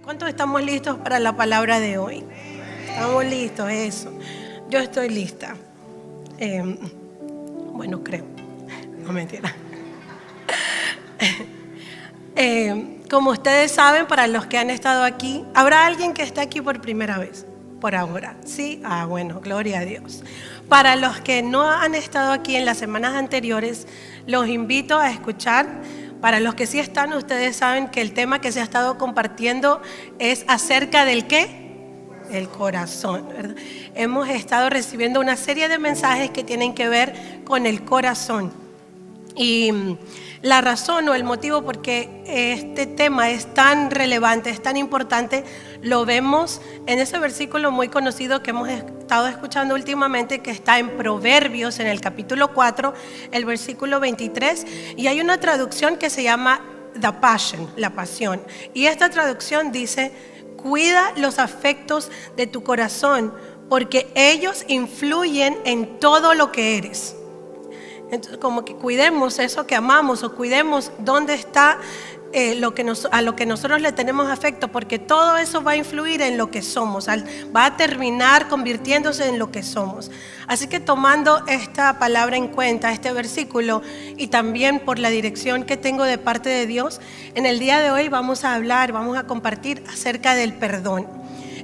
¿Cuántos estamos listos para la palabra de hoy? Estamos listos, eso. Yo estoy lista. Bueno, creo. No, mentira. Como ustedes saben, para los que han estado aquí, ¿habrá alguien que esté aquí por primera vez? Por ahora, ¿sí? Bueno, gloria a Dios. Para los que no han estado aquí en las semanas anteriores, los invito a escuchar. Para los que sí están, ustedes saben que el tema que se ha estado compartiendo es acerca del ¿qué? El corazón, ¿verdad? Hemos estado recibiendo una serie de mensajes que tienen que ver con el corazón. Y la razón o el motivo por qué este tema es tan relevante, es tan importante, lo vemos en ese versículo muy conocido que hemos estado escuchando últimamente, que está en Proverbios, en el capítulo 4, el versículo 23, y hay una traducción que se llama The Passion, la pasión, y esta traducción dice: cuida los afectos de tu corazón, porque ellos influyen en todo lo que eres. Entonces, como que cuidemos eso que amamos, o cuidemos dónde está a lo que nosotros le tenemos afecto, porque todo eso va a influir en lo que somos, va a terminar convirtiéndose en lo que somos. Así que tomando esta palabra en cuenta, este versículo, y también por la dirección que tengo de parte de Dios, en el día de hoy vamos a compartir acerca del perdón,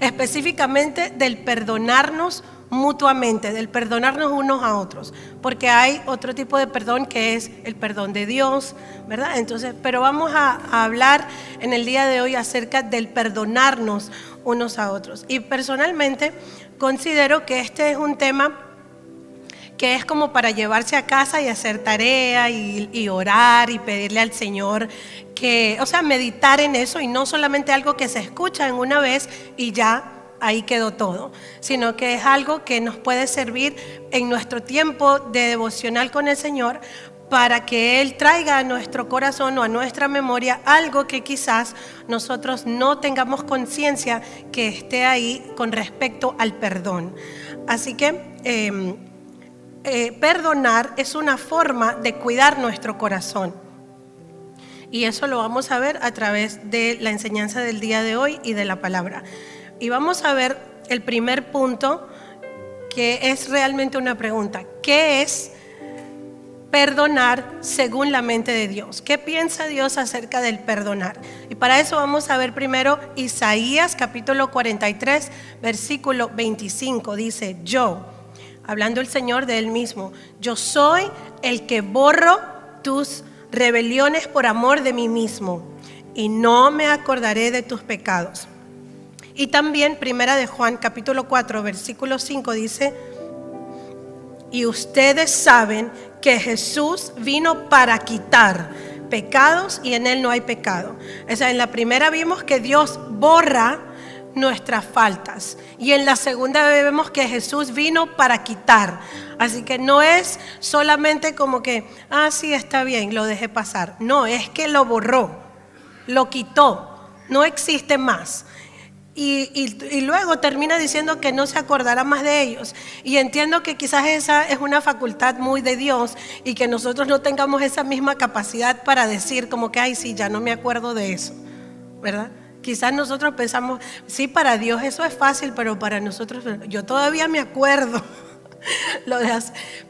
específicamente del perdonarnos mutuamente, del perdonarnos unos a otros, porque hay otro tipo de perdón que es el perdón de Dios, ¿verdad? Entonces, pero vamos a hablar en el día de hoy acerca del perdonarnos unos a otros. Y personalmente considero que este es un tema que es como para llevarse a casa y hacer tarea y orar y pedirle al Señor que, o sea, meditar en eso, y no solamente algo que se escucha en una vez y ya ahí quedó todo, sino que es algo que nos puede servir en nuestro tiempo de devocional con el Señor, para que Él traiga a nuestro corazón o a nuestra memoria algo que quizás nosotros no tengamos conciencia que esté ahí con respecto al perdón. Así que perdonar es una forma de cuidar nuestro corazón, y eso lo vamos a ver a través de la enseñanza del día de hoy y de la palabra. Y vamos a ver el primer punto, que es realmente una pregunta: ¿qué es perdonar según la mente de Dios? ¿Qué piensa Dios acerca del perdonar? Y para eso vamos a ver primero Isaías capítulo 43, versículo 25. Dice: yo, hablando el Señor de Él mismo, yo soy el que borro tus rebeliones por amor de mí mismo, y no me acordaré de tus pecados. Y también primera de Juan capítulo 4 versículo 5 dice: y ustedes saben que Jesús vino para quitar pecados, y en Él no hay pecado. O sea, en la primera vimos que Dios borra nuestras faltas, y en la segunda vemos que Jesús vino para quitar. Así que no es solamente como que, sí, está bien, lo dejé pasar. No, es que lo borró, lo quitó, no existe más. Y luego termina diciendo que no se acordará más de ellos. Y entiendo que quizás esa es una facultad muy de Dios, y que nosotros no tengamos esa misma capacidad para decir como que, sí, ya no me acuerdo de eso, ¿verdad? Quizás nosotros pensamos, sí, para Dios eso es fácil, pero para nosotros, yo todavía me acuerdo.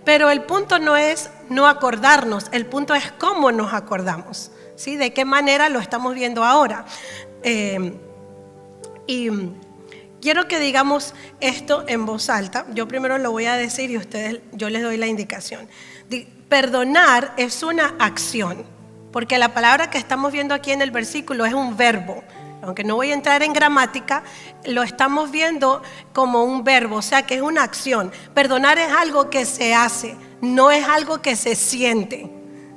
Pero el punto no es no acordarnos, el punto es cómo nos acordamos, ¿sí? De qué manera lo estamos viendo ahora. Y quiero que digamos esto en voz alta. Yo primero lo voy a decir y yo les doy la indicación. Perdonar es una acción, porque la palabra que estamos viendo aquí en el versículo es un verbo. Aunque no voy a entrar en gramática, lo estamos viendo como un verbo, o sea que es una acción. Perdonar es algo que se hace, no es algo que se siente,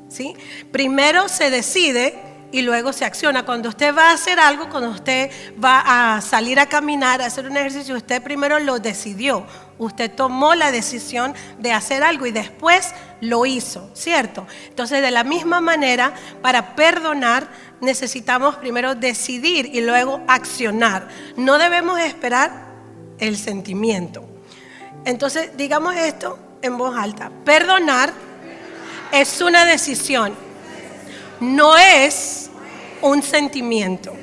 ¿sí? Primero se decide y luego se acciona. Cuando usted va a hacer algo, cuando usted va a salir a caminar, a hacer un ejercicio, usted primero lo decidió, usted tomó la decisión de hacer algo y después lo hizo, ¿cierto? Entonces, de la misma manera, para perdonar necesitamos primero decidir y luego accionar. No debemos esperar el sentimiento. Entonces, digamos esto en voz alta: perdonar es una decisión, no es un sentimiento.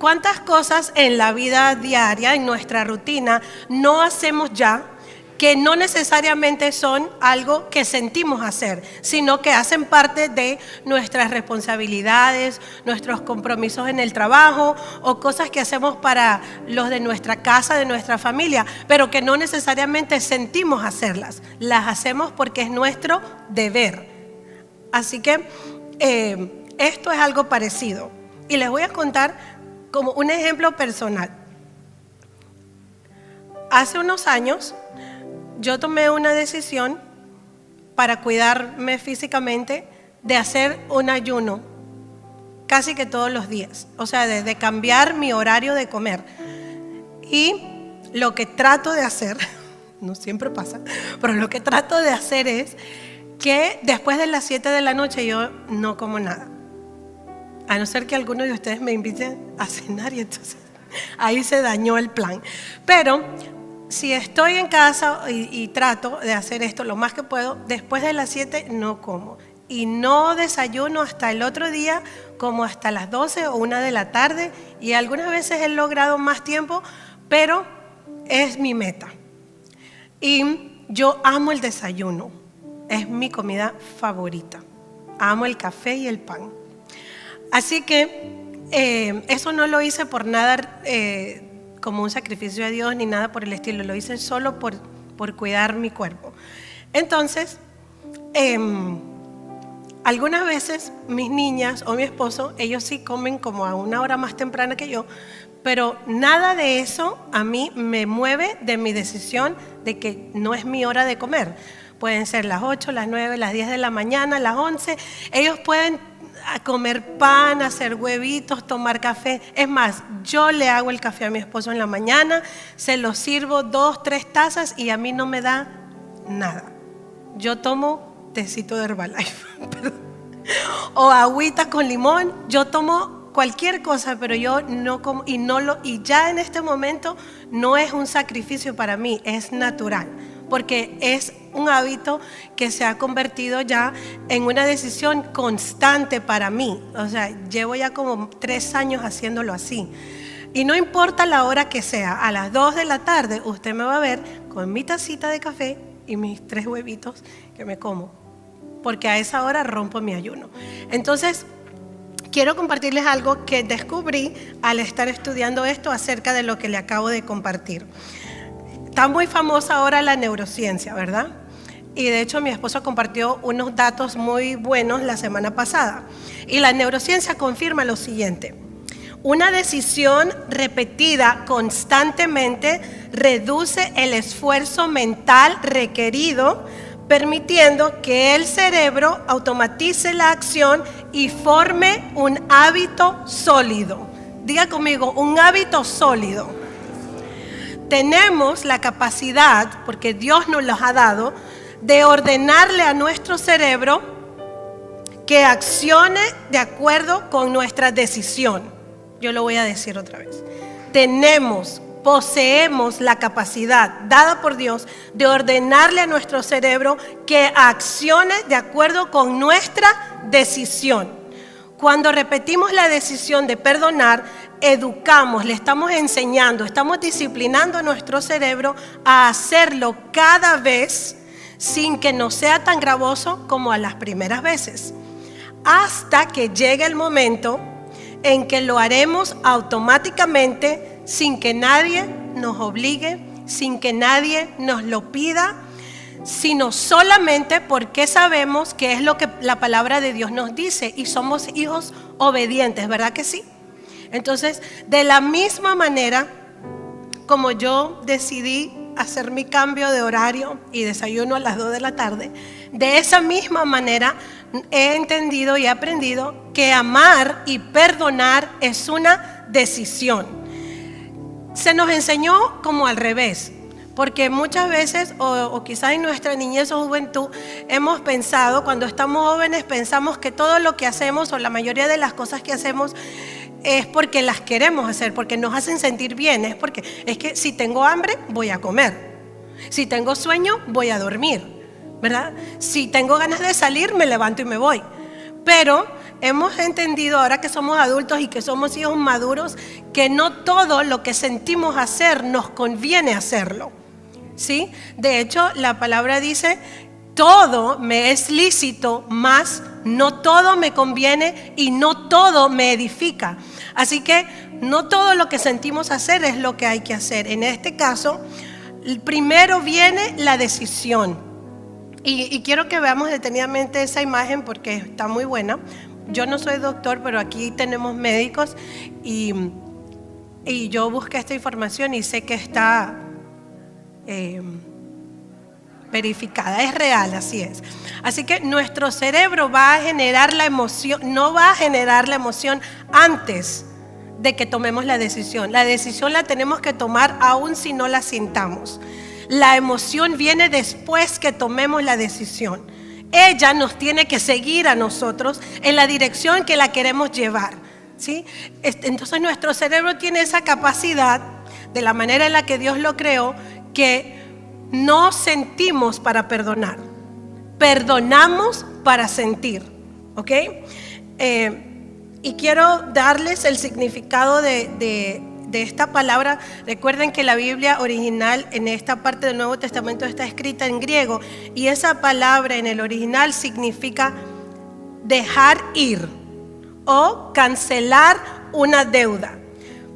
¿Cuántas cosas en la vida diaria, en nuestra rutina, no hacemos ya, que no necesariamente son algo que sentimos hacer, sino que hacen parte de nuestras responsabilidades, nuestros compromisos en el trabajo o cosas que hacemos para los de nuestra casa, de nuestra familia, pero que no necesariamente sentimos hacerlas? Las hacemos porque es nuestro deber. Así que esto es algo parecido. Y les voy a contar como un ejemplo personal. Hace unos años yo tomé una decisión para cuidarme físicamente de hacer un ayuno casi que todos los días. O sea, de cambiar mi horario de comer. Y lo que trato de hacer, no siempre pasa, pero lo que trato de hacer es que después de las 7 de la noche yo no como nada. A no ser que alguno de ustedes me invite a cenar y entonces ahí se dañó el plan. Pero si estoy en casa y trato de hacer esto lo más que puedo, después de las 7 no como. Y no desayuno hasta el otro día, como hasta las 12 o 1 de la tarde. Y algunas veces he logrado más tiempo, pero es mi meta. Y yo amo el desayuno. Es mi comida favorita. Amo el café y el pan. Así que eso no lo hice por nada como un sacrificio a Dios ni nada por el estilo. Lo hice solo por cuidar mi cuerpo. Entonces, algunas veces mis niñas o mi esposo, ellos sí comen como a una hora más temprana que yo, pero nada de eso a mí me mueve de mi decisión de que no es mi hora de comer. Pueden ser las 8, las 9, las 10 de la mañana, las 11. Ellos pueden comer pan, hacer huevitos, tomar café. Es más, yo le hago el café a mi esposo en la mañana, se lo sirvo 2, 3 tazas y a mí no me da nada. Yo tomo tecito de Herbalife o agüita con limón. Yo tomo cualquier cosa, pero yo no como, y ya en este momento no es un sacrificio para mí, es natural. Porque es un hábito que se ha convertido ya en una decisión constante para mí. O sea, llevo ya como 3 años haciéndolo así. Y no importa la hora que sea, a las 2 de la tarde usted me va a ver con mi tacita de café y mis 3 huevitos que me como. Porque a esa hora rompo mi ayuno. Entonces, quiero compartirles algo que descubrí al estar estudiando esto acerca de lo que le acabo de compartir. Está muy famosa ahora la neurociencia, ¿verdad? Y de hecho mi esposo compartió unos datos muy buenos la semana pasada. Y la neurociencia confirma lo siguiente: una decisión repetida constantemente reduce el esfuerzo mental requerido, permitiendo que el cerebro automatice la acción y forme un hábito sólido. Diga conmigo, un hábito sólido. Tenemos la capacidad, porque Dios nos los ha dado, de ordenarle a nuestro cerebro que accione de acuerdo con nuestra decisión. Yo lo voy a decir otra vez. Poseemos la capacidad dada por Dios de ordenarle a nuestro cerebro que accione de acuerdo con nuestra decisión. Cuando repetimos la decisión de perdonar, educamos, le estamos enseñando, estamos disciplinando a nuestro cerebro a hacerlo cada vez sin que nos sea tan gravoso como a las primeras veces. Hasta que llegue el momento en que lo haremos automáticamente sin que nadie nos obligue, sin que nadie nos lo pida, sino solamente porque sabemos que es lo que la palabra de Dios nos dice y somos hijos obedientes, ¿verdad que sí? Entonces, de la misma manera como yo decidí hacer mi cambio de horario y desayuno a las 2 de la tarde, de esa misma manera he entendido y he aprendido que amar y perdonar es una decisión. Se nos enseñó como al revés. Porque muchas veces, o quizás en nuestra niñez o juventud, hemos pensado, cuando estamos jóvenes, pensamos que todo lo que hacemos o la mayoría de las cosas que hacemos es porque las queremos hacer, porque nos hacen sentir bien. Es que si tengo hambre, voy a comer. Si tengo sueño, voy a dormir, ¿verdad? Si tengo ganas de salir, me levanto y me voy. Pero hemos entendido ahora que somos adultos y que somos hijos maduros, que no todo lo que sentimos hacer nos conviene hacerlo, ¿sí? De hecho, la palabra dice, todo me es lícito, mas no todo me conviene y no todo me edifica. Así que no todo lo que sentimos hacer es lo que hay que hacer. En este caso, primero viene la decisión. Y quiero que veamos detenidamente esa imagen porque está muy buena. Yo no soy doctor, pero aquí tenemos médicos y yo busqué esta información y sé que está verificada, es real, así es. Así que nuestro cerebro va a generar la emoción, no va a generar la emoción antes de que tomemos la decisión. La decisión la tenemos que tomar aún si no la sintamos. La emoción viene después que tomemos la decisión. Ella nos tiene que seguir a nosotros en la dirección que la queremos llevar, ¿sí? Entonces nuestro cerebro tiene esa capacidad, de la manera en la que Dios lo creó, que no sentimos para perdonar, perdonamos para sentir, ¿ok? Y quiero darles el significado de esta palabra. Recuerden que la Biblia original en esta parte del Nuevo Testamento está escrita en griego y esa palabra en el original significa dejar ir o cancelar una deuda.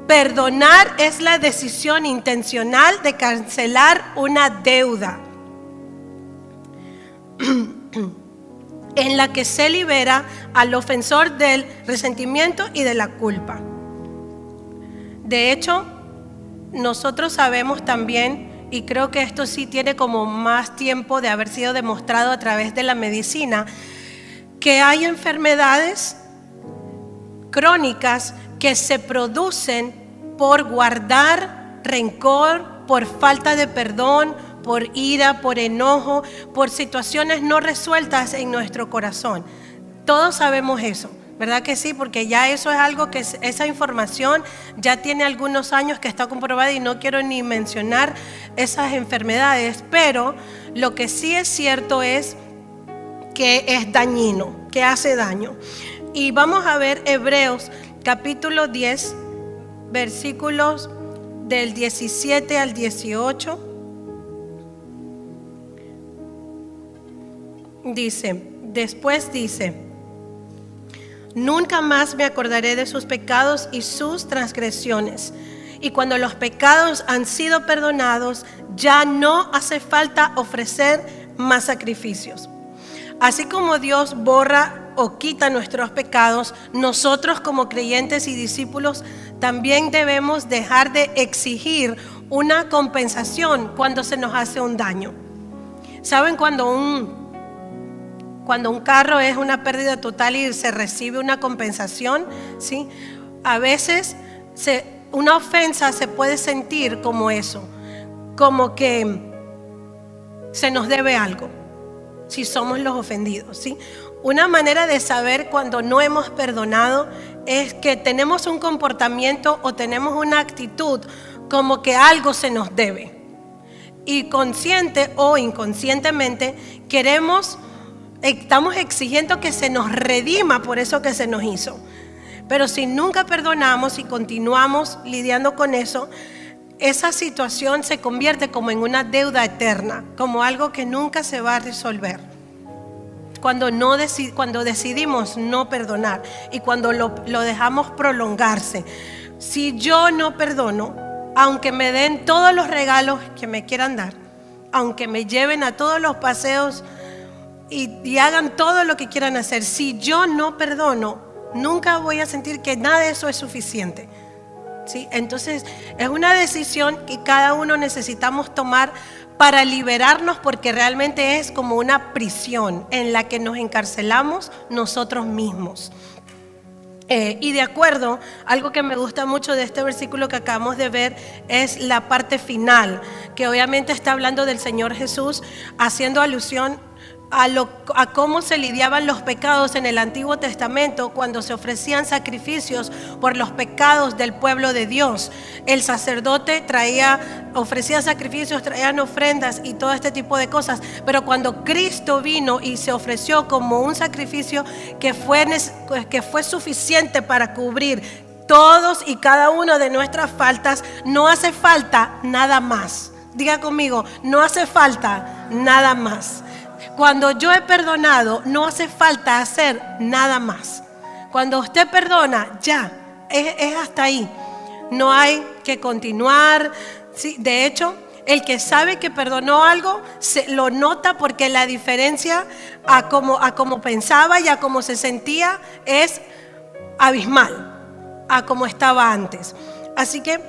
Perdonar es la decisión intencional de cancelar una deuda en la que se libera al ofensor del resentimiento y de la culpa. De hecho, nosotros sabemos también, y creo que esto sí tiene como más tiempo de haber sido demostrado a través de la medicina, que hay enfermedades crónicas que se producen por guardar rencor, por falta de perdón, por ira, por enojo, por situaciones no resueltas en nuestro corazón. Todos sabemos eso, ¿verdad que sí? Porque ya eso es algo que esa información ya tiene algunos años que está comprobada y no quiero ni mencionar esas enfermedades, pero lo que sí es cierto es que es dañino, que hace daño. Y vamos a ver Hebreos capítulo 10, versículos del 17 al 18. Después dice, nunca más me acordaré de sus pecados y sus transgresiones. Y cuando los pecados han sido perdonados, ya no hace falta ofrecer más sacrificios. Así como Dios borra o quita nuestros pecados, nosotros como creyentes y discípulos también debemos dejar de exigir una compensación cuando se nos hace un daño. ¿Saben cuando un carro es una pérdida total y se recibe una compensación? ¿Sí? A veces una ofensa se puede sentir como eso, como que se nos debe algo si somos los ofendidos, ¿sí? Una manera de saber cuando no hemos perdonado es que tenemos un comportamiento o tenemos una actitud como que algo se nos debe. Y consciente o inconscientemente estamos exigiendo que se nos redima por eso que se nos hizo. Pero si nunca perdonamos y continuamos lidiando con eso, esa situación se convierte como en una deuda eterna, como algo que nunca se va a resolver. Cuando decidimos no perdonar y cuando lo dejamos prolongarse. Si yo no perdono, aunque me den todos los regalos que me quieran dar, aunque me lleven a todos los paseos y hagan todo lo que quieran hacer, si yo no perdono, nunca voy a sentir que nada de eso es suficiente, ¿sí? Entonces es una decisión que cada uno necesitamos tomar para liberarnos, porque realmente es como una prisión en la que nos encarcelamos nosotros mismos. Y de acuerdo, algo que me gusta mucho de este versículo que acabamos de ver es la parte final, que obviamente está hablando del Señor Jesús, haciendo alusión a cómo se lidiaban los pecados en el Antiguo Testamento cuando se ofrecían sacrificios por los pecados del pueblo de Dios. El sacerdote ofrecía sacrificios, traían ofrendas y todo este tipo de cosas. Pero cuando Cristo vino y se ofreció como un sacrificio que fue suficiente para cubrir todos y cada una de nuestras faltas, no hace falta nada más. Diga conmigo, no hace falta nada más. Cuando yo he perdonado, no hace falta hacer nada más. Cuando usted perdona, ya, es hasta ahí. No hay que continuar. Sí, de hecho, el que sabe que perdonó algo, lo nota porque la diferencia a cómo pensaba y a cómo se sentía es abismal a como estaba antes. Así que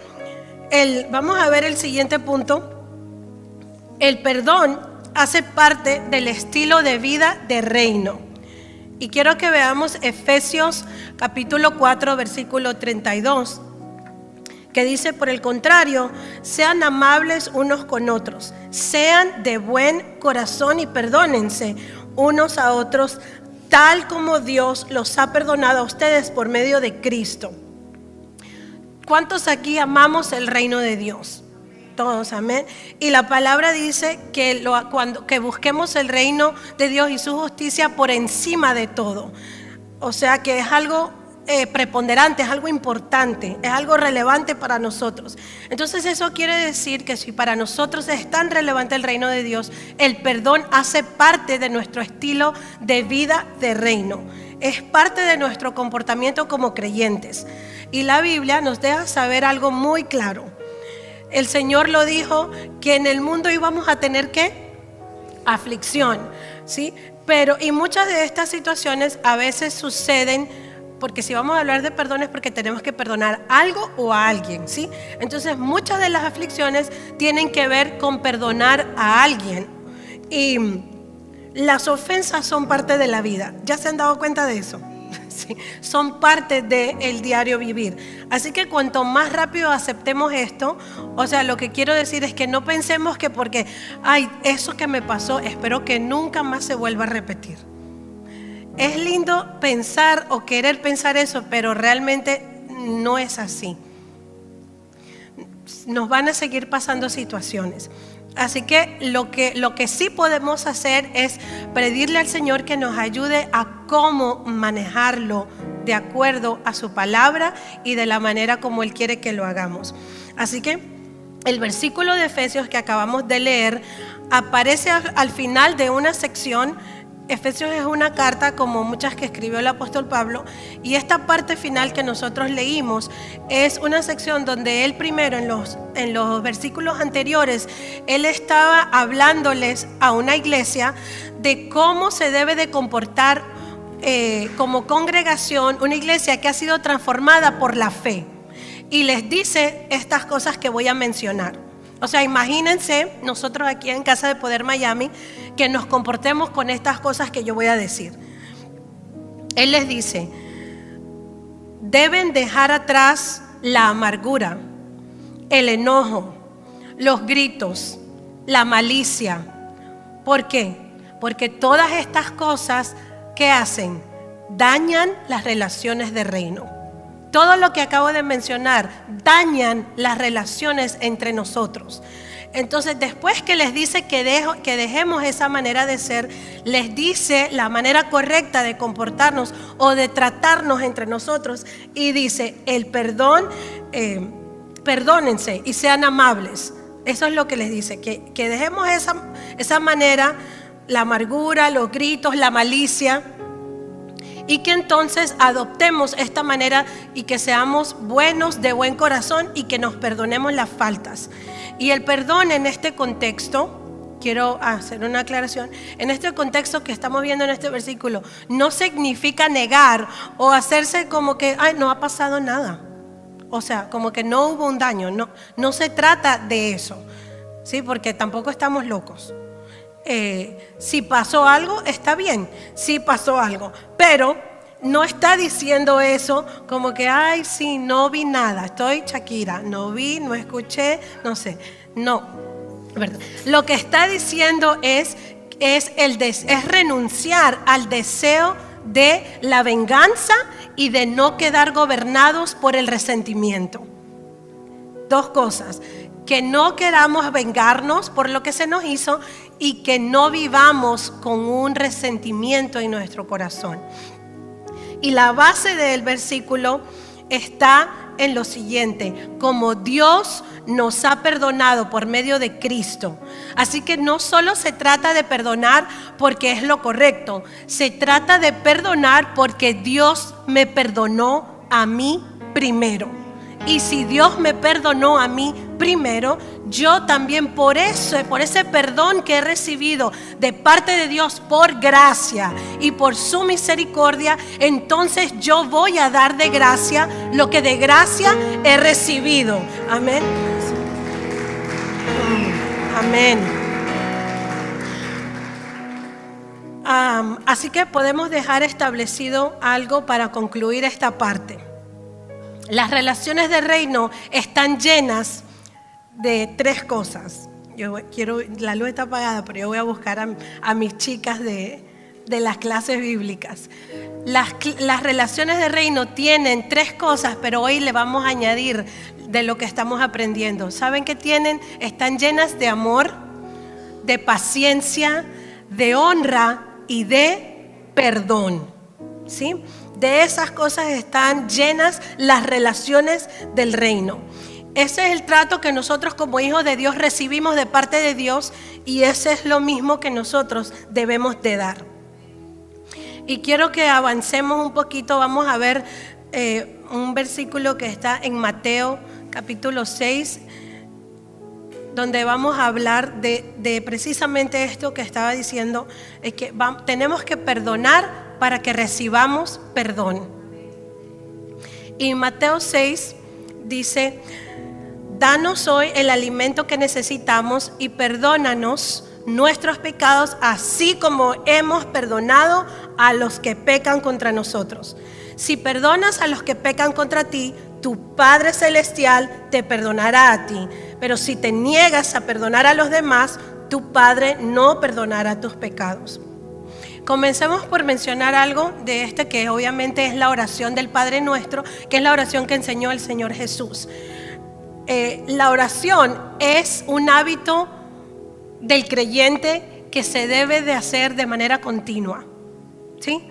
vamos a ver el siguiente punto. El perdón hace parte del estilo de vida de reino. Y quiero que veamos Efesios capítulo 4, versículo 32, que dice: por el contrario, sean amables unos con otros, sean de buen corazón y perdónense unos a otros, tal como Dios los ha perdonado a ustedes por medio de Cristo. ¿Cuántos aquí amamos el reino de Dios? Todos, amén. Y la palabra dice que busquemos el reino de Dios y su justicia por encima de todo. O sea que es algo preponderante, es algo importante, es algo relevante para nosotros. Entonces eso quiere decir que si para nosotros es tan relevante el reino de Dios, el perdón hace parte de nuestro estilo de vida de reino. Es parte de nuestro comportamiento como creyentes. Y la Biblia nos deja saber algo muy claro. El Señor lo dijo, que en el mundo íbamos a tener ¿qué? Aflicción, ¿sí? Y muchas de estas situaciones a veces suceden, porque si vamos a hablar de perdón es porque tenemos que perdonar algo o a alguien, ¿sí? Entonces muchas de las aflicciones tienen que ver con perdonar a alguien. Y las ofensas son parte de la vida. ¿Ya se han dado cuenta de eso? Sí, son parte del diario vivir. Así que cuanto más rápido aceptemos esto, o sea, lo que quiero decir es que no pensemos que porque, eso que me pasó, espero que nunca más se vuelva a repetir. Es lindo pensar o querer pensar eso, pero realmente no es así. Nos van a seguir pasando situaciones. Así que lo que sí podemos hacer es pedirle al Señor que nos ayude a cómo manejarlo de acuerdo a su palabra y de la manera como Él quiere que lo hagamos. Así que el versículo de Efesios que acabamos de leer aparece al final de una sección. Efesios es una carta como muchas que escribió el apóstol Pablo, y esta parte final que nosotros leímos es una sección donde él primero en los versículos anteriores él estaba hablándoles a una iglesia de cómo se debe de comportar como congregación, una iglesia que ha sido transformada por la fe, y les dice estas cosas que voy a mencionar. O sea, imagínense nosotros aquí en Casa de Poder Miami que nos comportemos con estas cosas que yo voy a decir. Él les dice: deben dejar atrás la amargura, el enojo, los gritos, la malicia. ¿Por qué? Porque todas estas cosas, ¿qué hacen? Dañan las relaciones de reino. Todo lo que acabo de mencionar dañan las relaciones entre nosotros. Entonces, después que les dice que dejemos esa manera de ser, les dice la manera correcta de comportarnos o de tratarnos entre nosotros, y dice: el perdón, perdónense y sean amables. Eso es lo que les dice, que dejemos esa manera, la amargura, los gritos, la malicia, y que entonces adoptemos esta manera y que seamos buenos, de buen corazón, y que nos perdonemos las faltas. Y el perdón en este contexto, quiero hacer una aclaración, en este contexto que estamos viendo en este versículo, no significa negar o hacerse como que no ha pasado nada. O sea, como que no hubo un daño. No se trata de eso, ¿sí? Porque tampoco estamos locos. Si pasó algo, está bien, sí pasó algo, pero no está diciendo eso como que, sí, no vi nada, estoy Shakira, no vi, no escuché, no sé, no, ¿verdad? Lo que está diciendo es es renunciar al deseo de la venganza y de no quedar gobernados por el resentimiento. Dos cosas: que no queramos vengarnos por lo que se nos hizo y que no vivamos con un resentimiento en nuestro corazón. Y la base del versículo está en lo siguiente: como Dios nos ha perdonado por medio de Cristo. Así que no solo se trata de perdonar porque es lo correcto, se trata de perdonar porque Dios me perdonó a mí primero. Y si Dios me perdonó a mí primero, yo también por ese perdón que he recibido de parte de Dios por gracia y por su misericordia, entonces yo voy a dar de gracia lo que de gracia he recibido. Amén. Amén. Así que podemos dejar establecido algo para concluir esta parte. Las relaciones de reino están llenas de tres cosas. La luz está apagada, pero yo voy a buscar a mis chicas de las clases bíblicas. Las relaciones de reino tienen tres cosas, pero hoy le vamos a añadir de lo que estamos aprendiendo. ¿Saben qué tienen? Están llenas de amor, de paciencia, de honra y de perdón. ¿Sí? De esas cosas están llenas las relaciones del reino. Ese es el trato que nosotros como hijos de Dios recibimos de parte de Dios, y ese es lo mismo que nosotros debemos de dar. Y quiero que avancemos un poquito. Vamos a ver un versículo que está en Mateo capítulo 6, donde vamos a hablar de precisamente esto que estaba diciendo, es que tenemos que perdonar para que recibamos perdón. Y Mateo 6 dice: danos hoy el alimento que necesitamos y perdónanos nuestros pecados, así como hemos perdonado a los que pecan contra nosotros. Si perdonas a los que pecan contra ti, tu Padre Celestial te perdonará a ti. Pero si te niegas a perdonar a los demás, tu Padre no perdonará tus pecados. Comencemos por mencionar algo de que obviamente es la oración del Padre Nuestro, que es la oración que enseñó el Señor Jesús. La oración es un hábito del creyente que se debe de hacer de manera continua, ¿sí?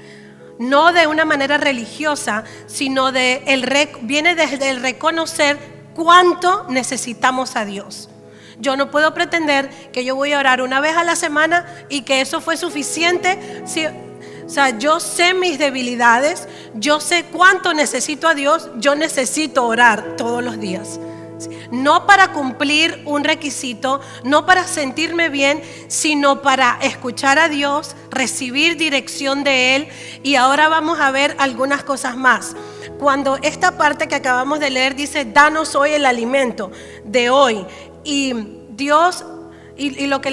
No de una manera religiosa, sino viene desde el reconocer cuánto necesitamos a Dios. Yo no puedo pretender que yo voy a orar una vez a la semana y que eso fue suficiente. Sí, o sea, yo sé mis debilidades, yo sé cuánto necesito a Dios, yo necesito orar todos los días. No para cumplir un requisito, no para sentirme bien, sino para escuchar a Dios, recibir dirección de Él. Y ahora vamos a ver algunas cosas más. Cuando esta parte que acabamos de leer dice: danos hoy el alimento de hoy, y Dios y lo que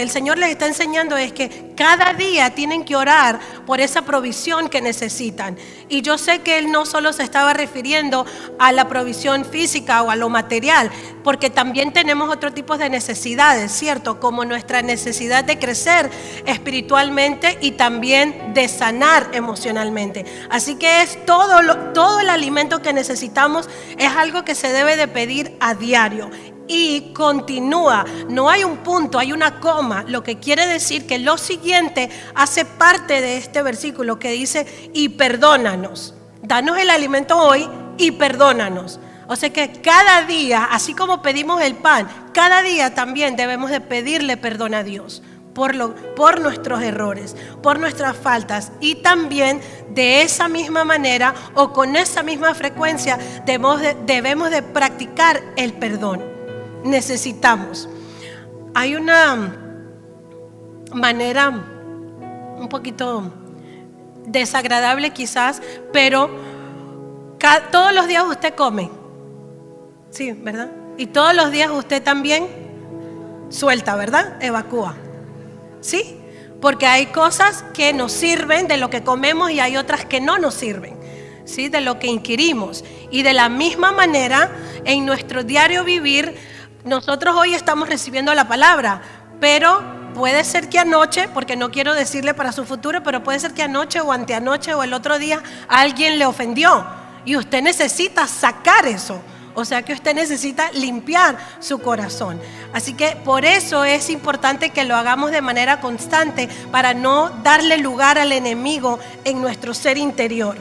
el Señor les está enseñando es que cada día tienen que orar por esa provisión que necesitan. Y yo sé que Él no solo se estaba refiriendo a la provisión física o a lo material, porque también tenemos otro tipo de necesidades, ¿cierto? Como nuestra necesidad de crecer espiritualmente y también de sanar emocionalmente. Así que es todo el alimento que necesitamos, es algo que se debe de pedir a diario. Y continúa, no hay un punto, hay una coma, lo que quiere decir que lo siguiente hace parte de este versículo que dice: y perdónanos, danos el alimento hoy y perdónanos. O sea que cada día, así como pedimos el pan, cada día también debemos de pedirle perdón a Dios por nuestros errores, por nuestras faltas, y también de esa misma manera o con esa misma frecuencia debemos de practicar el perdón. Necesitamos. Hay una manera un poquito desagradable quizás, pero todos los días usted come, sí, ¿verdad? Y todos los días usted también suelta, ¿verdad? Evacúa, ¿sí? Porque hay cosas que nos sirven de lo que comemos y hay otras que no nos sirven, ¿sí? De lo que inquirimos. Y de la misma manera, en nuestro diario vivir, nosotros hoy estamos recibiendo la palabra, pero puede ser que anoche, porque no quiero decirle para su futuro, pero puede ser que anoche o anteanoche o el otro día alguien le ofendió y usted necesita sacar eso. O sea que usted necesita limpiar su corazón. Así que por eso es importante que lo hagamos de manera constante para no darle lugar al enemigo en nuestro ser interior.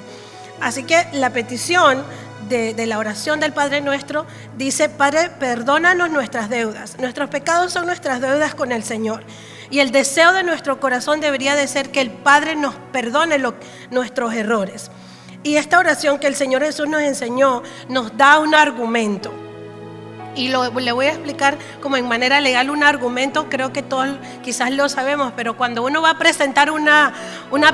Así que la petición de la oración del Padre Nuestro dice: Padre, perdónanos nuestras deudas. Nuestros pecados son nuestras deudas con el Señor. Y el deseo de nuestro corazón debería de ser que el Padre nos perdone nuestros errores. Y esta oración que el Señor Jesús nos enseñó nos da un argumento. Y le voy a explicar como en manera legal un argumento. Creo que todos quizás lo sabemos, pero cuando uno va a presentar una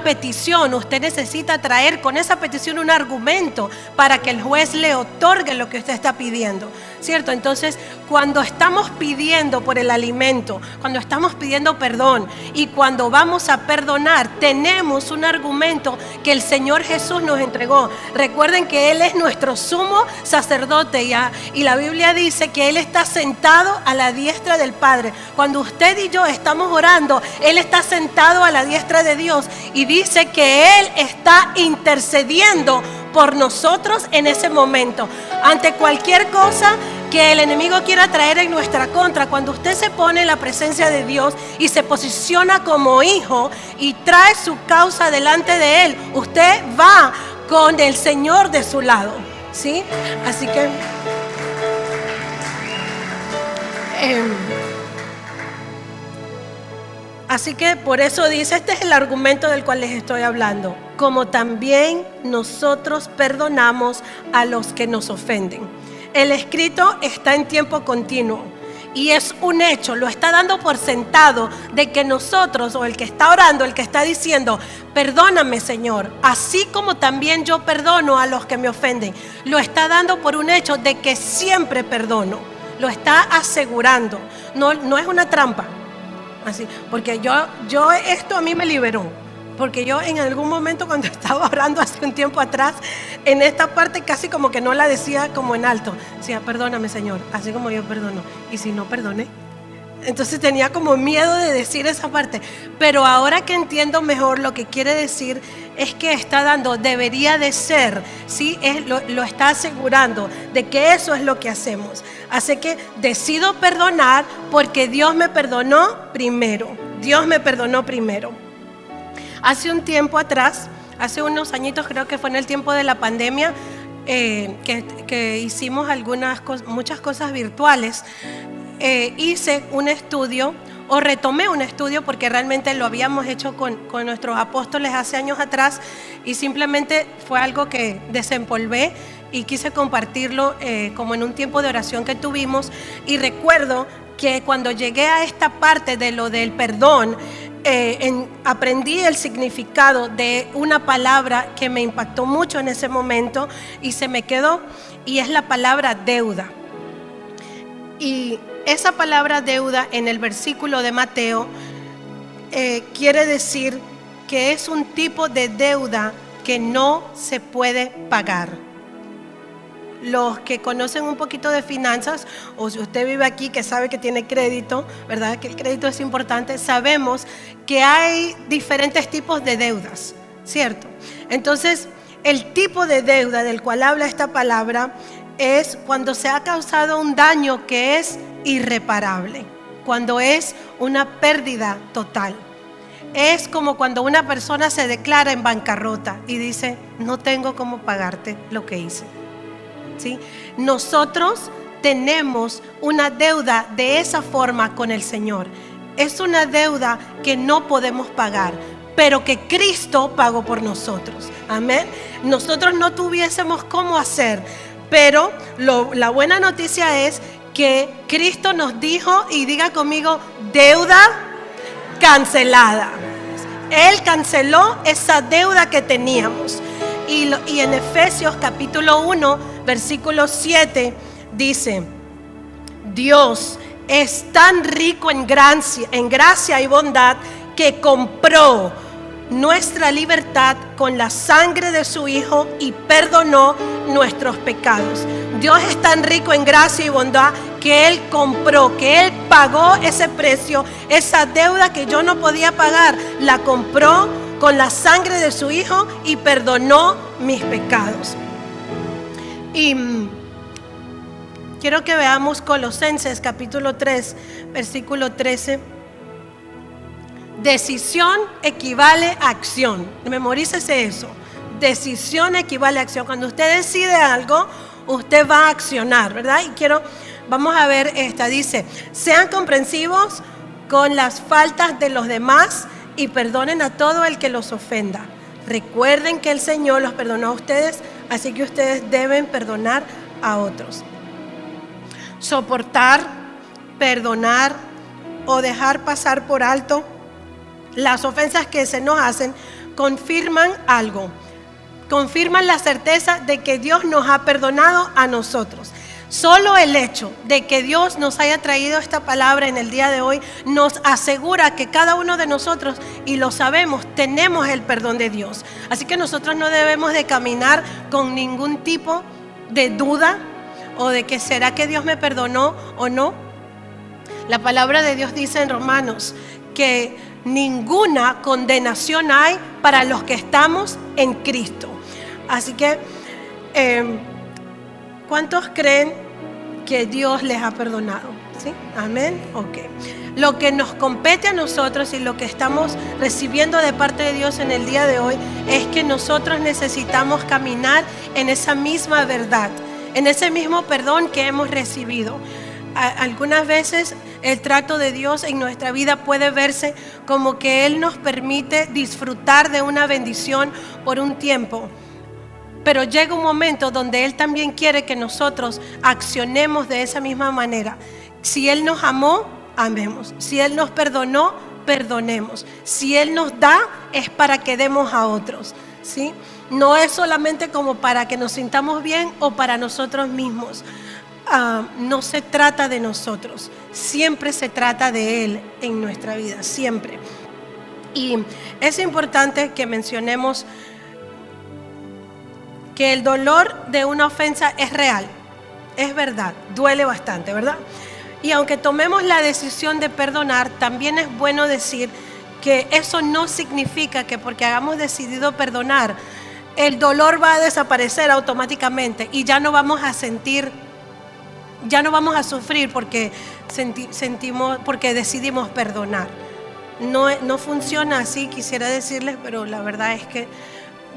petición, usted necesita traer con esa petición un argumento para que el juez le otorgue lo que usted está pidiendo, ¿cierto? Entonces, cuando estamos pidiendo por el alimento, cuando estamos pidiendo perdón y cuando vamos a perdonar, tenemos un argumento que el Señor Jesús nos entregó. Recuerden que Él es nuestro sumo sacerdote y la Biblia dice que Él está sentado a la diestra del Padre. Cuando usted y yo estamos orando, Él está sentado a la diestra de Dios y dice que Él está intercediendo por nosotros en ese momento. Ante cualquier cosa que el enemigo quiera traer en nuestra contra, cuando usted se pone en la presencia de Dios y se posiciona como hijo y trae su causa delante de Él, usted va con el Señor de su lado, ¿sí? Así que por eso dice, este es el argumento del cual les estoy hablando: como también nosotros perdonamos a los que nos ofenden. El escrito está en tiempo continuo y es un hecho, lo está dando por sentado de que nosotros, o el que está orando, el que está diciendo: perdóname, Señor, así como también yo perdono a los que me ofenden, lo está dando por un hecho de que siempre perdono, lo está asegurando. No es una trampa. Así, porque yo esto a mí me liberó. Porque yo en algún momento, cuando estaba orando hace un tiempo atrás, en esta parte casi como que no la decía como en alto. Decía: perdóname, Señor, así como yo perdono. ¿Y si no perdoné? Entonces tenía como miedo de decir esa parte. Pero ahora que entiendo mejor, lo que quiere decir es que está dando, debería de ser, ¿sí? Lo está asegurando de que eso es lo que hacemos. Así que decido perdonar porque Dios me perdonó primero. Dios me perdonó primero. Hace un tiempo atrás, hace unos añitos, creo que fue en el tiempo de la pandemia, que hicimos muchas cosas virtuales. Hice un estudio, o retomé un estudio, porque realmente lo habíamos hecho con nuestros apóstoles hace años atrás, y simplemente fue algo que desempolvé y quise compartirlo como en un tiempo de oración que tuvimos. Y recuerdo que cuando llegué a esta parte de lo del perdón, aprendí el significado de una palabra que me impactó mucho en ese momento y se me quedó, y es la palabra deuda. Y esa palabra deuda en el versículo de Mateo quiere decir que es un tipo de deuda que no se puede pagar. Los que conocen un poquito de finanzas, o si usted vive aquí que sabe que tiene crédito, ¿verdad? Que el crédito es importante, sabemos que hay diferentes tipos de deudas, ¿cierto? Entonces, el tipo de deuda del cual habla esta palabra es cuando se ha causado un daño que es irreparable, cuando es una pérdida total. Es como cuando una persona se declara en bancarrota y dice: no tengo cómo pagarte lo que hice. ¿Sí? Nosotros tenemos una deuda de esa forma con el Señor. Es una deuda que no podemos pagar, pero que Cristo pagó por nosotros. Amén. Nosotros no tuviésemos cómo hacer, pero la buena noticia es que Cristo nos dijo, y diga conmigo: deuda cancelada. Él canceló esa deuda que teníamos. Y en Efesios capítulo 1, versículo 7 dice: Dios es tan rico en gracia y bondad, que compró nuestra libertad con la sangre de su Hijo y perdonó nuestros pecados. Dios es tan rico en gracia y bondad que Él compró, que Él pagó ese precio, esa deuda que yo no podía pagar, la compró con la sangre de su Hijo y perdonó mis pecados. Y quiero que veamos Colosenses capítulo 3, versículo 13. Decisión equivale a acción. Memorícese eso. Decisión equivale a acción. Cuando usted decide algo, usted va a accionar, ¿verdad? Vamos a ver esta. Dice, sean comprensivos con las faltas de los demás y perdonen a todo el que los ofenda. Recuerden que el Señor los perdonó a ustedes, así que ustedes deben perdonar a otros. Soportar, perdonar o dejar pasar por alto las ofensas que se nos hacen confirman algo. Confirman la certeza de que Dios nos ha perdonado a nosotros. Solo el hecho de que Dios nos haya traído esta palabra en el día de hoy nos asegura que cada uno de nosotros, y lo sabemos, tenemos el perdón de Dios. Así que nosotros no debemos de caminar con ningún tipo de duda o de que será que Dios me perdonó o no. La palabra de Dios dice en Romanos que ninguna condenación hay para los que estamos en Cristo. Así que, ¿cuántos creen que Dios les ha perdonado? ¿Sí? Amén. Ok. Lo que nos compete a nosotros y lo que estamos recibiendo de parte de Dios en el día de hoy es que nosotros necesitamos caminar en esa misma verdad, en ese mismo perdón que hemos recibido. Algunas veces el trato de Dios en nuestra vida puede verse como que Él nos permite disfrutar de una bendición por un tiempo, pero llega un momento donde Él también quiere que nosotros accionemos de esa misma manera. Si Él nos amó, amemos. Si Él nos perdonó, perdonemos. Si Él nos da, es para que demos a otros, ¿sí? No es solamente como para que nos sintamos bien o para nosotros mismos. No se trata de nosotros, siempre se trata de Él en nuestra vida, siempre. Y es importante que mencionemos que el dolor de una ofensa es real, es verdad, duele bastante, ¿verdad? Y aunque tomemos la decisión de perdonar, también es bueno decir que eso no significa que porque hayamos decidido perdonar, el dolor va a desaparecer automáticamente y ya no vamos a sentir, ya no vamos a sufrir porque porque decidimos perdonar. No funciona así, quisiera decirles, pero la verdad es que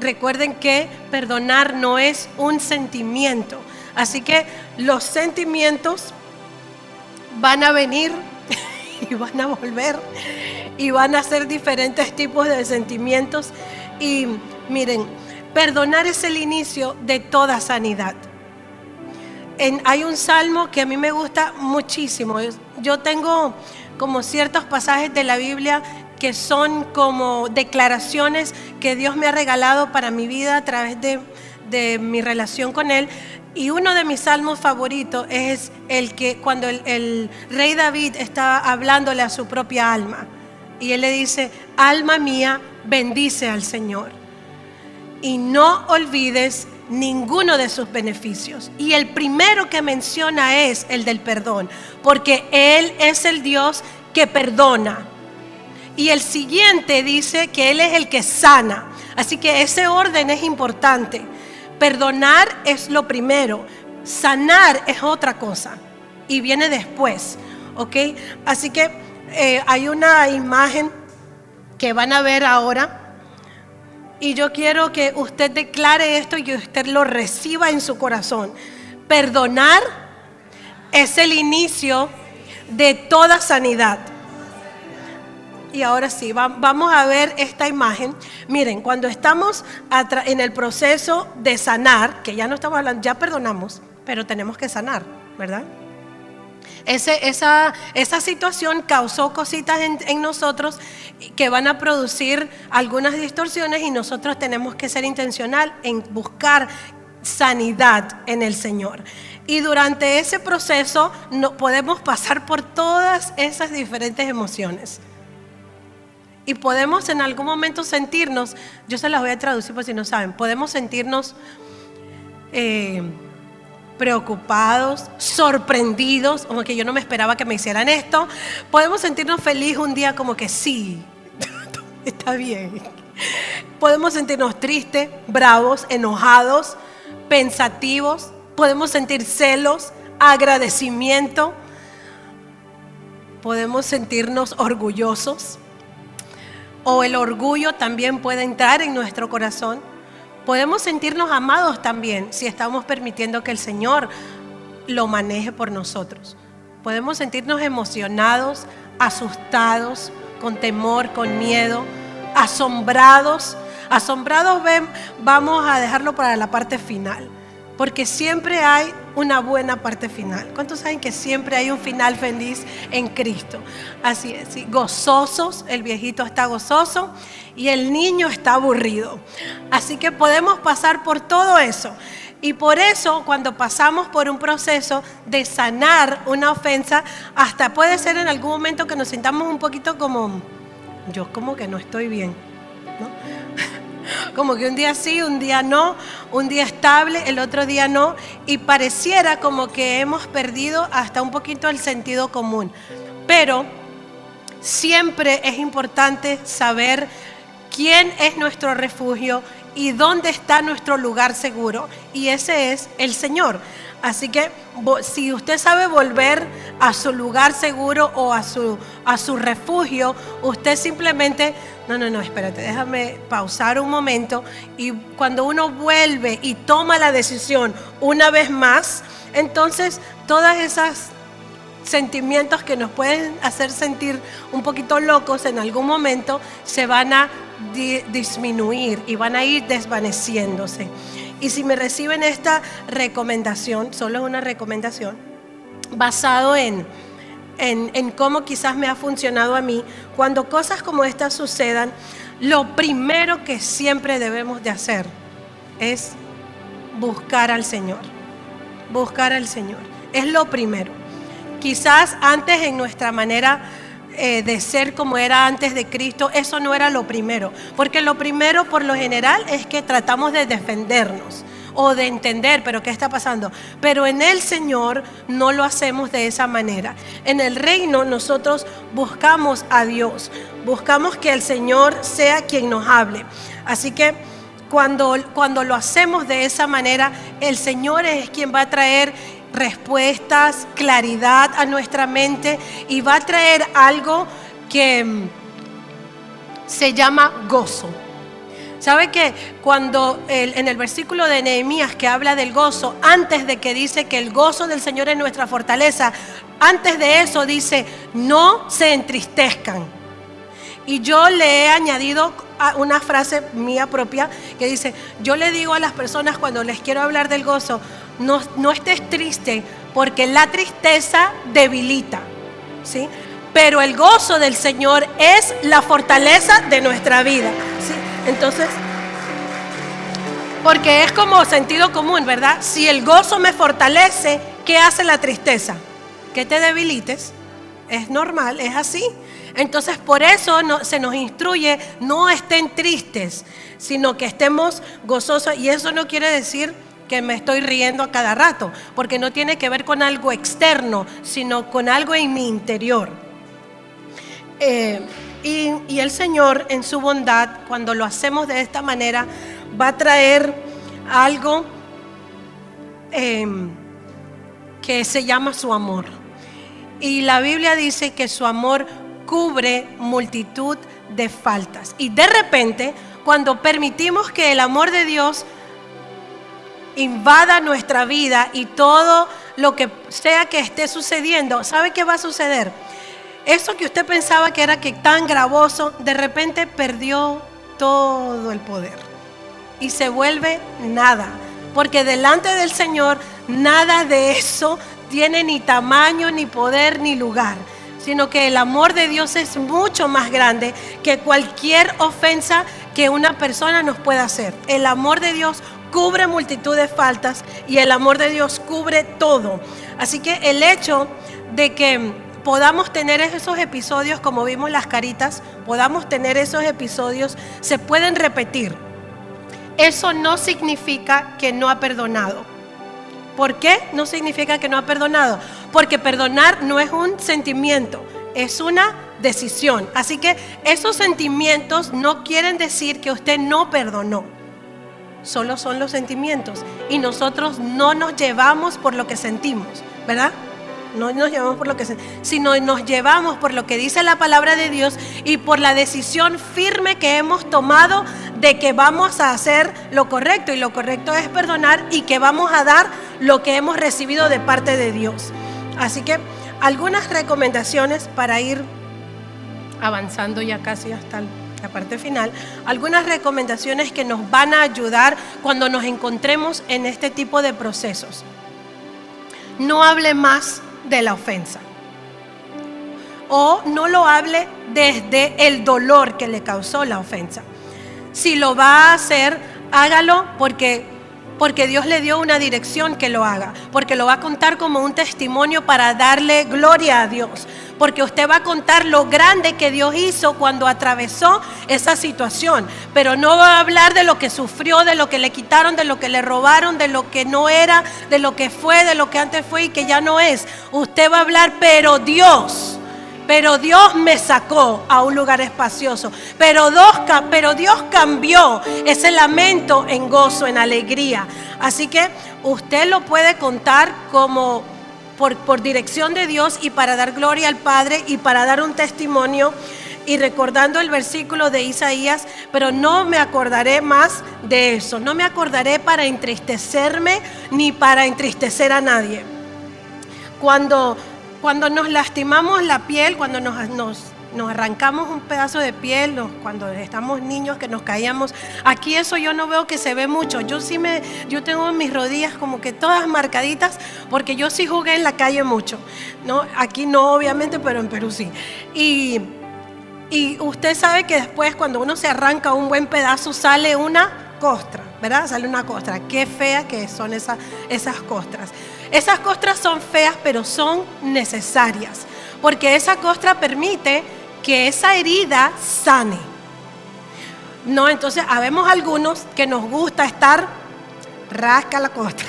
recuerden que perdonar no es un sentimiento. Así que los sentimientos van a venir y van a volver y van a ser diferentes tipos de sentimientos. Y miren, perdonar es el inicio de toda sanidad. Hay un salmo que a mí me gusta muchísimo. Yo tengo como ciertos pasajes de la Biblia que son como declaraciones que Dios me ha regalado para mi vida a través de mi relación con Él. Y uno de mis salmos favoritos es el que cuando el rey David estaba hablándole a su propia alma. Y él le dice, alma mía, bendice al Señor. Y no olvides ninguno de sus beneficios. Y el primero que menciona es el del perdón, porque Él es el Dios que perdona. Y el siguiente dice que Él es el que sana. Así que ese orden es importante. Perdonar es lo primero, sanar es otra cosa y viene después, ¿ok? Así que hay una imagen que van a ver ahora y yo quiero que usted declare esto y que usted lo reciba en su corazón. Perdonar es el inicio de toda sanidad. Y ahora sí, vamos a ver esta imagen. Miren, cuando estamos en el proceso de sanar, que ya no estamos hablando, ya perdonamos, pero tenemos que sanar, ¿verdad? Esa situación causó cositas en nosotros que van a producir algunas distorsiones y nosotros tenemos que ser intencional en buscar sanidad en el Señor. Y durante ese proceso podemos pasar por todas esas diferentes emociones. Y podemos en algún momento sentirnos, yo se las voy a traducir por si no saben, podemos sentirnos preocupados, sorprendidos, como que yo no me esperaba que me hicieran esto. Podemos sentirnos felices un día como que sí, está bien. Podemos sentirnos tristes, bravos, enojados, pensativos. Podemos sentir celos, agradecimiento. Podemos sentirnos orgullosos. O el orgullo también puede entrar en nuestro corazón. Podemos sentirnos amados también si estamos permitiendo que el Señor lo maneje por nosotros. Podemos sentirnos emocionados, asustados, con temor, con miedo, asombrados. Asombrados vamos a dejarlo para la parte final, porque siempre hay una buena parte final. ¿Cuántos saben que siempre hay un final feliz en Cristo? Así es, ¿sí? Gozosos, el viejito está gozoso y el niño está aburrido. Así que podemos pasar por todo eso. Y por eso cuando pasamos por un proceso de sanar una ofensa, hasta puede ser en algún momento que nos sintamos un poquito como, yo como que no estoy bien, ¿no? Como que un día sí, un día no, un día estable, el otro día no, y pareciera como que hemos perdido hasta un poquito el sentido común. Pero siempre es importante saber quién es nuestro refugio y dónde está nuestro lugar seguro, y ese es el Señor. Así que si usted sabe volver a su lugar seguro o a su refugio, usted simplemente, no, espérate, déjame pausar un momento. Y cuando uno vuelve y toma la decisión una vez más, entonces todas esas sentimientos que nos pueden hacer sentir un poquito locos en algún momento se van a disminuir y van a ir desvaneciéndose. Y si me reciben esta recomendación, solo es una recomendación, basado en cómo quizás me ha funcionado a mí, cuando cosas como estas sucedan, lo primero que siempre debemos de hacer es buscar al Señor. Buscar al Señor. Es lo primero. Quizás antes en nuestra manera de ser como era antes de Cristo, eso no era lo primero, porque lo primero por lo general es que tratamos de defendernos o de entender, pero ¿qué está pasando? Pero en el Señor no lo hacemos de esa manera. En el reino nosotros buscamos a Dios, buscamos que el Señor sea quien nos hable. Así que cuando lo hacemos de esa manera, el Señor es quien va a traer respuestas, claridad a nuestra mente, y va a traer algo que se llama gozo. ¿Sabe que cuando en el versículo de Nehemías que habla del gozo, antes de que dice que el gozo del Señor es nuestra fortaleza, antes de eso dice, no se entristezcan? Y yo le he añadido una frase mía propia que dice, yo le digo a las personas cuando les quiero hablar del gozo, no estés triste, porque la tristeza debilita, ¿sí? Pero el gozo del Señor es la fortaleza de nuestra vida, ¿sí? Entonces, porque es como sentido común, ¿verdad? Si el gozo me fortalece, ¿qué hace la tristeza? Que te debilites. Es normal, es así. Entonces por eso se nos instruye, no estén tristes, sino que estemos gozosos. Y eso no quiere decir que me estoy riendo a cada rato, porque no tiene que ver con algo externo, sino con algo en mi interior. Y el Señor en su bondad, cuando lo hacemos de esta manera, va a traer algo que se llama su amor. Y la Biblia dice que su amor cubre multitud de faltas. Y de repente, cuando permitimos que el amor de Dios invada nuestra vida y todo lo que sea que esté sucediendo, ¿sabe qué va a suceder? Eso que usted pensaba que era tan gravoso, de repente perdió todo el poder y se vuelve nada, porque delante del Señor nada de eso tiene ni tamaño, ni poder, ni lugar, sino que el amor de Dios es mucho más grande que cualquier ofensa que una persona nos pueda hacer. El amor de Dios cubre multitud de faltas y el amor de Dios cubre todo. Así que el hecho de que podamos tener esos episodios, como vimos las caritas, podamos tener esos episodios, se pueden repetir. Eso no significa que no ha perdonado, ¿Por qué? No significa que no ha perdonado, porque perdonar no es un sentimiento, es una decisión. Así que esos sentimientos no quieren decir que usted no perdonó, solo son los sentimientos y nosotros no nos llevamos por lo que sentimos, ¿verdad? No nos llevamos por lo que sentimos, sino nos llevamos por lo que dice la palabra de Dios y por la decisión firme que hemos tomado de que vamos a hacer lo correcto, y lo correcto es perdonar, y que vamos a dar lo que hemos recibido de parte de Dios. Así que algunas recomendaciones para ir avanzando ya casi hasta la parte final, algunas recomendaciones que nos van a ayudar cuando nos encontremos en este tipo de procesos. No hable más de la ofensa, o no lo hable desde el dolor que le causó la ofensa. Si lo va a hacer, hágalo porque Dios le dio una dirección que lo haga, porque lo va a contar como un testimonio para darle gloria a Dios, porque usted va a contar lo grande que Dios hizo cuando atravesó esa situación, pero no va a hablar de lo que sufrió, de lo que le quitaron, de lo que le robaron, de lo que no era, de lo que fue, de lo que antes fue y que ya no es. Usted va a hablar, pero Dios me sacó a un lugar espacioso, pero Dios cambió ese lamento en gozo, en alegría. Así que usted lo puede contar como por dirección de Dios, y para dar gloria al Padre y para dar un testimonio, y recordando el versículo de Isaías: pero no me acordaré más de eso, no me acordaré para entristecerme ni para entristecer a nadie. Cuando nos lastimamos la piel, cuando nos arrancamos un pedazo de piel, cuando estamos niños que nos caíamos, aquí eso yo no veo que se ve mucho. Yo tengo mis rodillas como que todas marcaditas, porque yo sí jugué en la calle mucho, ¿no? Aquí no, obviamente, pero en Perú sí. Y usted sabe que después, cuando uno se arranca un buen pedazo, sale una costra, ¿verdad? Sale una costra. Qué fea que son esas costras. Esas costras son feas, pero son necesarias, porque esa costra permite que esa herida sane. No, entonces habemos algunos que nos gusta estar rasca la costra,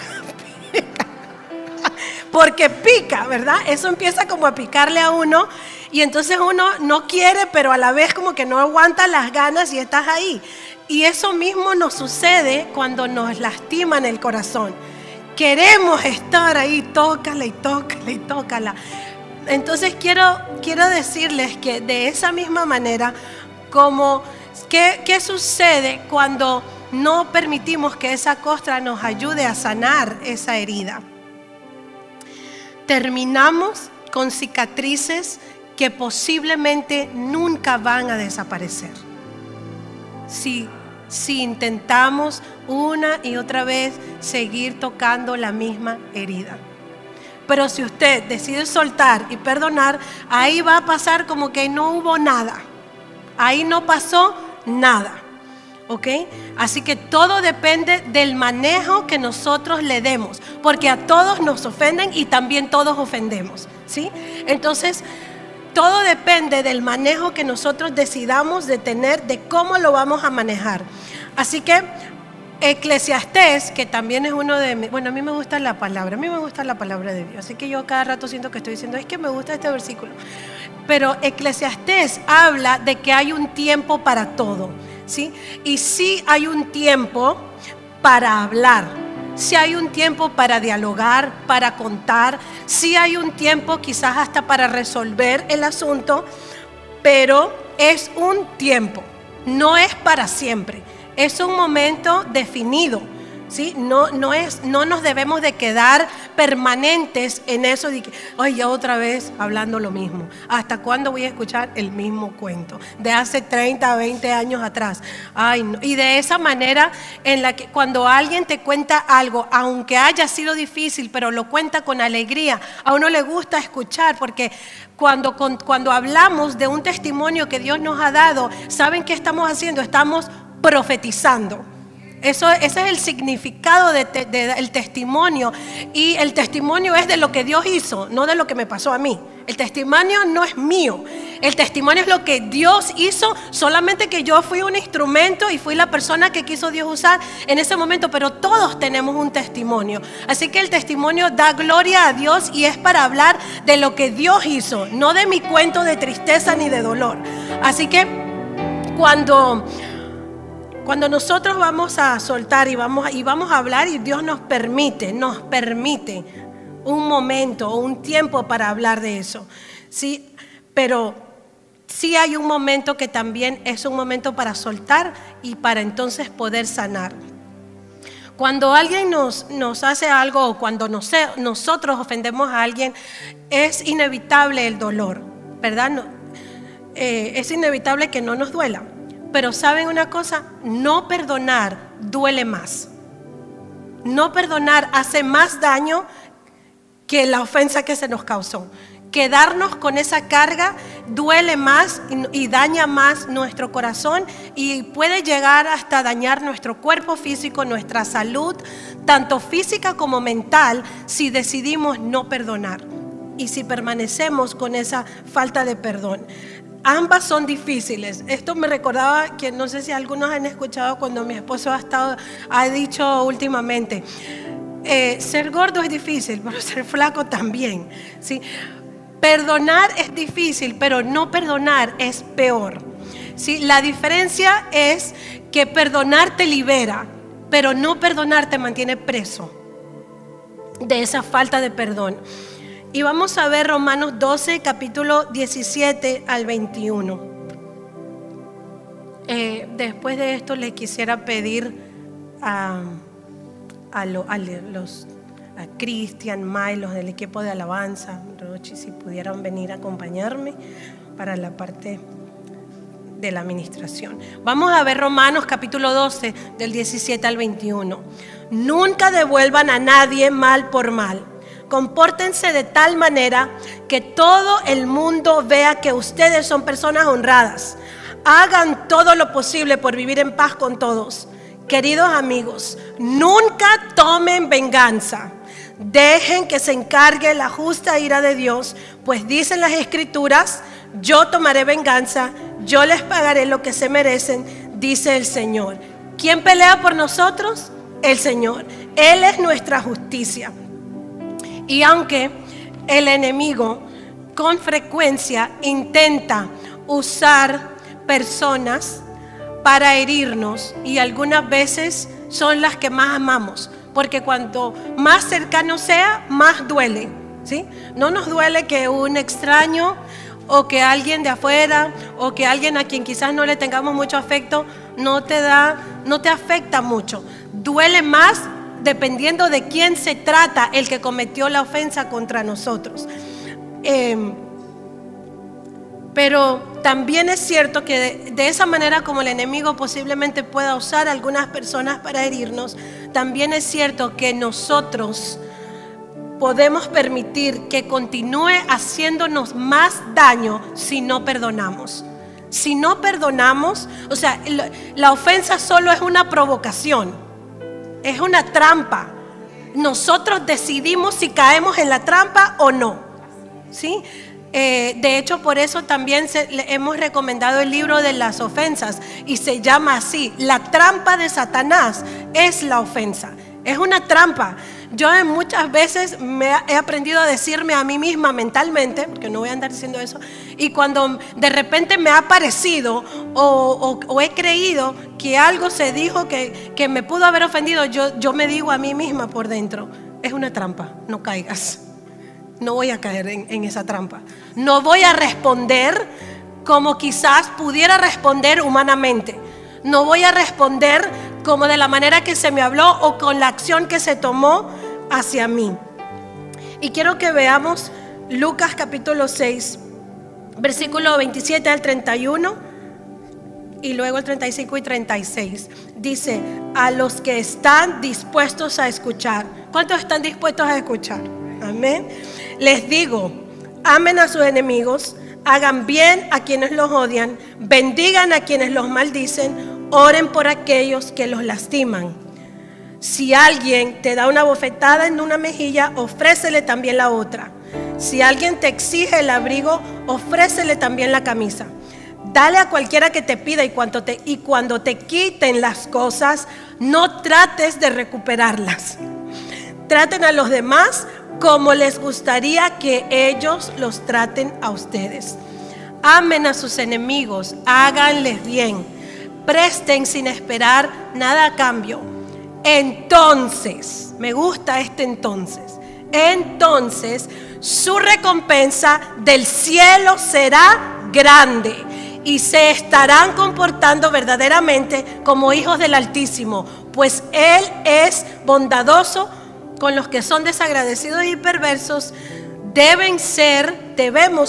porque pica, ¿verdad? Eso empieza como a picarle a uno, y entonces uno no quiere, pero a la vez como que no aguanta las ganas y estás ahí. Y eso mismo nos sucede cuando nos lastiman el corazón. Queremos estar ahí, tócala y tócala y tócala. Entonces quiero decirles que de esa misma manera, ¿qué sucede cuando no permitimos que esa costra nos ayude a sanar esa herida? Terminamos con cicatrices que posiblemente nunca van a desaparecer. Si intentamos una y otra vez seguir tocando la misma herida. Pero si usted decide soltar y perdonar, ahí va a pasar como que no hubo nada. Ahí no pasó nada. ¿Ok? Así que todo depende del manejo que nosotros le demos, porque a todos nos ofenden y también todos ofendemos, ¿sí? Entonces, todo depende del manejo que nosotros decidamos de tener, de cómo lo vamos a manejar. Así que Eclesiastés, que también es uno de mis... Bueno, a mí me gusta la palabra, de Dios. Así que yo cada rato siento que estoy diciendo, es que me gusta este versículo. Pero Eclesiastés habla de que hay un tiempo para todo, ¿sí? Y sí hay un tiempo para hablar. Sí hay un tiempo para dialogar, para contar. Sí hay un tiempo quizás hasta para resolver el asunto, pero es un tiempo, no es para siempre. Es un momento definido, ¿sí? No nos debemos de quedar permanentes en eso de que, ay, ya otra vez hablando lo mismo. ¿Hasta cuándo voy a escuchar el mismo cuento? De hace 30, 20 años atrás. Ay, no. Y de esa manera en la que cuando alguien te cuenta algo, aunque haya sido difícil, pero lo cuenta con alegría, a uno le gusta escuchar, porque cuando hablamos de un testimonio que Dios nos ha dado, ¿saben qué estamos haciendo? Estamos profetizando. Ese es el significado del testimonio. Y el testimonio es de lo que Dios hizo, no de lo que me pasó a mí. El testimonio no es mío. El testimonio es lo que Dios hizo, solamente que yo fui un instrumento y fui la persona que quiso Dios usar en ese momento, pero todos tenemos un testimonio. Así que el testimonio da gloria a Dios y es para hablar de lo que Dios hizo, no de mi cuento de tristeza ni de dolor. Así que cuando nosotros vamos a soltar y vamos a hablar, y Dios nos permite un momento o un tiempo para hablar de eso, ¿sí? Pero sí hay un momento que también es un momento para soltar y para entonces poder sanar. Cuando alguien nos hace algo, o cuando nosotros ofendemos a alguien, es inevitable el dolor, ¿verdad? Es inevitable que no nos duela. Pero ¿saben una cosa? No perdonar duele más. No perdonar hace más daño que la ofensa que se nos causó. Quedarnos con esa carga duele más y daña más nuestro corazón, y puede llegar hasta dañar nuestro cuerpo físico, nuestra salud, tanto física como mental, si decidimos no perdonar y si permanecemos con esa falta de perdón. Ambas son difíciles. Esto me recordaba que no sé si algunos han escuchado cuando mi esposo ha dicho últimamente, ser gordo es difícil, pero ser flaco también, ¿sí? Perdonar es difícil, pero no perdonar es peor, ¿sí? La diferencia es que perdonar te libera, pero no perdonar te mantiene preso de esa falta de perdón. Y vamos a ver Romanos 12, capítulo 17 al 21. Después de esto le quisiera pedir a Cristian, May, los del equipo de alabanza, Rochi, si pudieran venir a acompañarme para la parte de la administración. Vamos a ver Romanos capítulo 12 del 17 al 21. Nunca devuelvan a nadie mal por mal. Compórtense de tal manera que todo el mundo vea que ustedes son personas honradas. Hagan todo lo posible por vivir en paz con todos. Queridos amigos, nunca tomen venganza. Dejen que se encargue la justa ira de Dios, pues dicen las Escrituras: yo tomaré venganza, yo les pagaré lo que se merecen, dice el Señor. ¿Quién pelea por nosotros? El Señor. Él es nuestra justicia. Y aunque el enemigo con frecuencia intenta usar personas para herirnos, y algunas veces son las que más amamos, porque cuanto más cercano sea, más duele, ¿sí? No nos duele que un extraño o que alguien de afuera o que alguien a quien quizás no le tengamos mucho afecto no te afecta mucho. Duele más dependiendo de quién se trata el que cometió la ofensa contra nosotros. Pero también es cierto que de esa manera como el enemigo posiblemente pueda usar a algunas personas para herirnos, también es cierto que nosotros podemos permitir que continúe haciéndonos más daño si no perdonamos. Si no perdonamos, o sea, la ofensa solo es una provocación. Es una trampa. Nosotros decidimos si caemos en la trampa o no, ¿sí? De hecho, por eso también hemos recomendado el libro de las ofensas, y se llama así: la trampa de Satanás es la ofensa. Es una trampa. Yo muchas veces he aprendido a decirme a mí misma mentalmente, porque no voy a andar diciendo eso, y cuando de repente me ha parecido o he creído que algo se dijo que me pudo haber ofendido, yo me digo a mí misma por dentro: es una trampa, no caigas. No voy a caer en esa trampa. No voy a responder como quizás pudiera responder humanamente. No voy a responder como de la manera que se me habló o con la acción que se tomó hacia mí. Y quiero que veamos Lucas capítulo 6, versículo 27 al 31 y luego el 35 y 36. Dice: a los que están dispuestos a escuchar. ¿Cuántos están dispuestos a escuchar? Amén. Les digo, amen a sus enemigos, hagan bien a quienes los odian, bendigan a quienes los maldicen, Oren por aquellos que los lastiman. Si alguien te da una bofetada en una mejilla, ofrécele también la otra. Si alguien te exige el abrigo, ofrécele también la camisa. Dale a cualquiera que te pida, y cuando te quiten las cosas, no trates de recuperarlas. Traten a los demás como les gustaría que ellos los traten a ustedes. Amen a sus enemigos, háganles bien, presten sin esperar nada a cambio. Entonces, me gusta entonces su recompensa del cielo será grande y se estarán comportando verdaderamente como hijos del Altísimo, pues Él es bondadoso con los que son desagradecidos y perversos. Debemos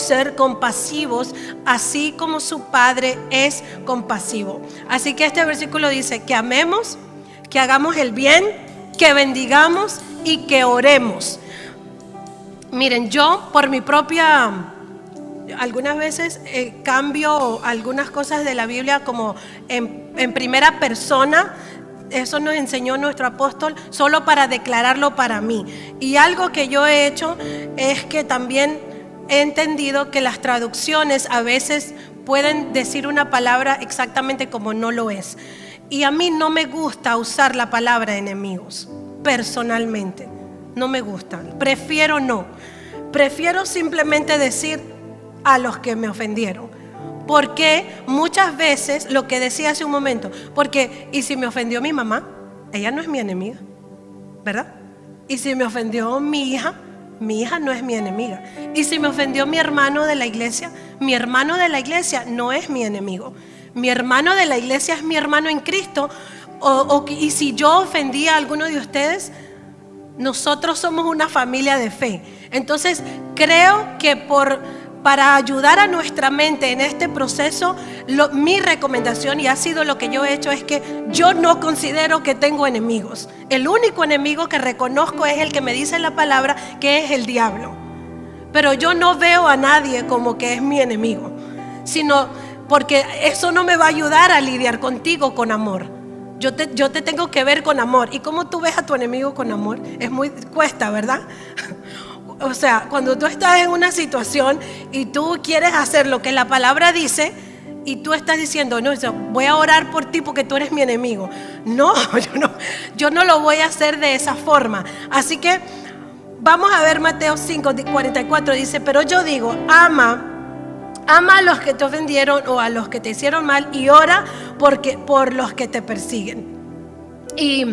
ser compasivos, así como su Padre es compasivo. Así que este versículo dice que amemos, que hagamos el bien, que bendigamos y que oremos. Miren, yo por mi propia, algunas veces cambio algunas cosas de la Biblia como en primera persona. Eso nos enseñó nuestro apóstol solo para declararlo para mí. Y algo que yo he hecho es que también he entendido que las traducciones a veces pueden decir una palabra exactamente como no lo es. Y a mí no me gusta usar la palabra enemigos, personalmente. No me gusta, prefiero no. Prefiero simplemente decir a los que me ofendieron. Porque muchas veces, lo que decía hace un momento, porque ¿y si me ofendió mi mamá? Ella no es mi enemiga, ¿verdad? Y si me ofendió mi hija no es mi enemiga. Y si me ofendió mi hermano de la iglesia no es mi enemigo. Mi hermano de la iglesia es mi hermano en Cristo. Y si yo ofendí a alguno de ustedes, nosotros somos una familia de fe. Entonces creo que para ayudar a nuestra mente en este proceso, mi recomendación, y ha sido lo que yo he hecho, es que yo no considero que tengo enemigos. El único enemigo que reconozco es el que me dice la palabra, que es el diablo. Pero yo no veo a nadie como que es mi enemigo, sino porque eso no me va a ayudar a lidiar contigo con amor. Yo te tengo que ver con amor. ¿Y cómo tú ves a tu enemigo con amor? Cuesta, ¿verdad? O sea, cuando tú estás en una situación y tú quieres hacer lo que la palabra dice, y tú estás diciendo, no, voy a orar por ti porque tú eres mi enemigo. No, yo no lo voy a hacer de esa forma. Así que vamos a ver Mateo 5:44, dice, pero yo digo, ama a los que te ofendieron o a los que te hicieron mal, y ora por los que te persiguen. Y